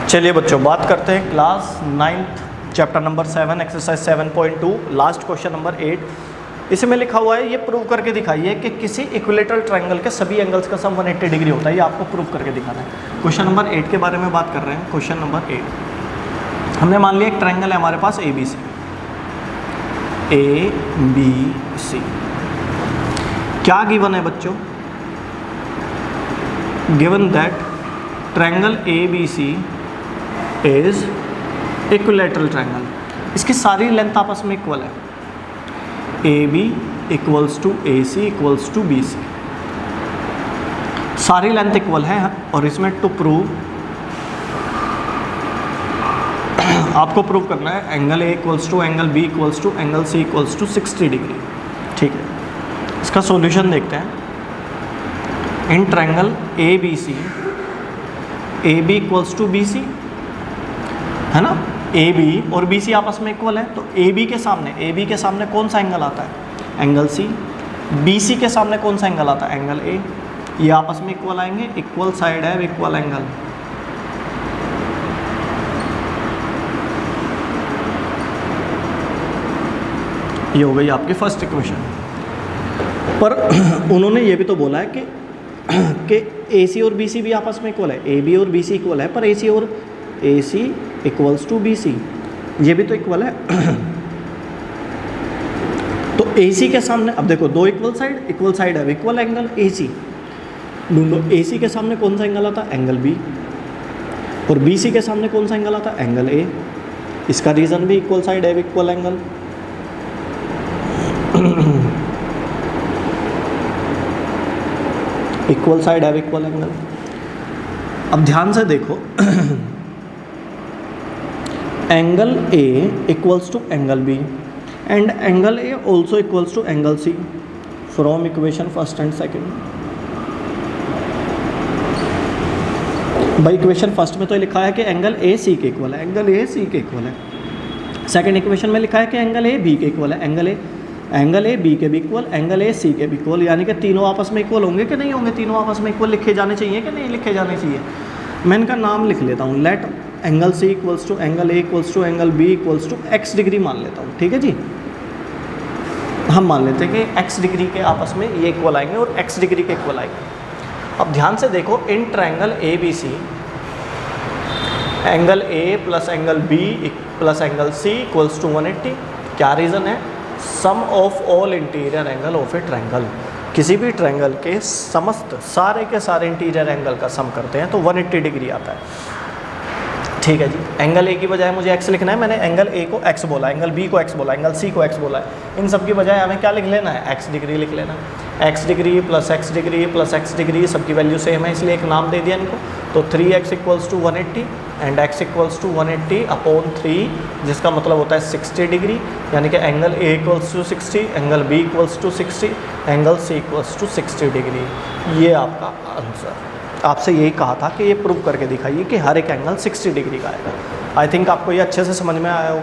चलिए बच्चों, बात करते हैं class 9th chapter number 7 exercise 7.2 last question number 8। इसमें लिखा हुआ है ये प्रूव करके दिखाइए कि किसी इक्विलेटरल ट्रायंगल के सभी एंगल्स का सम 180 डिग्री होता है। ये आपको प्रूव करके दिखाना है। क्वेश्चन नंबर 8 के बारे में बात कर रहे हैं। क्वेश्चन नंबर 8, हमने मान लिया एक ट्रायंगल है हमारे पास ए बी सी। क्या गिवन है बच्चों? Given that triangle A B C is equilateral triangle. इसकी सारी लेंथ आपस में इक्वल है। A B equals to A C equals to B C, सारी लेंथ इक्वल है। और इसमें टू प्रूव आपको प्रूव करना है angle A equals to angle B equals to angle C equals to 60 degree. ठीक है, इसका सॉल्यूशन देखते हैं। In triangle A B C, A B equals to B C है ना। ए बी और बी सी आपस में इक्वल है, तो ए बी के सामने कौन सा एंगल आता है? Angle C. बी सी के सामने कौन सा एंगल आता है? एंगल ए। ये आपस में इक्वल आएंगे, इक्वल साइड है इक्वल एंगल। ये हो गई आपकी फर्स्ट इक्वेशन। पर उन्होंने ये भी तो बोला है कि ए सी और बी सी भी आपस में इक्वल है। ए बी और बी सी इक्वल है, पर ए सी और ए सी इक्वल्स टू बी सी, ये भी तो इक्वल है। तो ए सी के सामने अब देखो, दो इक्वल साइड है इक्वल एंगल ए सी। ढूंढो ए सी के सामने कौन सा एंगल आता है? Angle B. और बी सी के सामने कौन सा एंगल आता है? Angle A. इसका रीजन भी इक्वल साइड है इक्वल एंगल। इक्वल साइड है इक्वल एंगल। अब ध्यान से देखो, angle A equals to angle B and angle A also equals to angle C from equation first and second. भाई इक्वेशन फर्स्ट में तो लिखा है कि एंगल ए सी के इक्वल है, एंगल ए सी के इक्वल है। सेकेंड इक्वेशन में लिखा है कि एंगल ए बी के इक्वल है, एंगल ए बी के भी इक्वल, एंगल ए सी के भी इक्वल। यानी कि तीनों आपस में इक्वल होंगे कि नहीं होंगे? तीनों आपस में इक्वल लिखे जाने चाहिए कि नहीं लिखे जाने चाहिए? मैं इनका नाम लिख लेता हूँ। Let angle C equals to angle A equals to angle B equals to X degree मान लेता हूँ। ठीक है जी, हम मान लेते हैं कि एक्स डिग्री के आपस में ये इक्वल आएंगे और एक्स डिग्री के इक्वल आएंगे। अब ध्यान से देखो, in triangle A B C angle A plus angle B plus angle C equals to 180। क्या रीज़न है? Sum of all interior angle of a triangle. किसी भी ट्रायंगल के समस्त सारे के सारे इंटीरियर एंगल का सम करते हैं तो 180 डिग्री आता है। ठीक है जी, एंगल ए की बजाय मुझे एक्स लिखना है। मैंने एंगल ए को एक्स बोला, एंगल बी को एक्स बोला, एंगल सी को एक्स बोला है। इन सब की बजाय हमें क्या लिख लेना है? एक्स डिग्री लिख लेना है। X degree plus X degree plus X degree, सबकी वैल्यू सेम है इसलिए एक नाम दे दिया इनको। तो 3x equals to 180 and x equals to 180 upon 3, जिसका मतलब होता है 60 डिग्री। यानी कि angle A equals to 60, angle B equals to 60, angle C equals to 60 degree. ये आपका आंसर। आपसे यही कहा था कि ये प्रूव करके दिखाइए कि हर एक एंगल 60 डिग्री का आएगा। आई थिंक आपको ये अच्छे से समझ में आया होगा।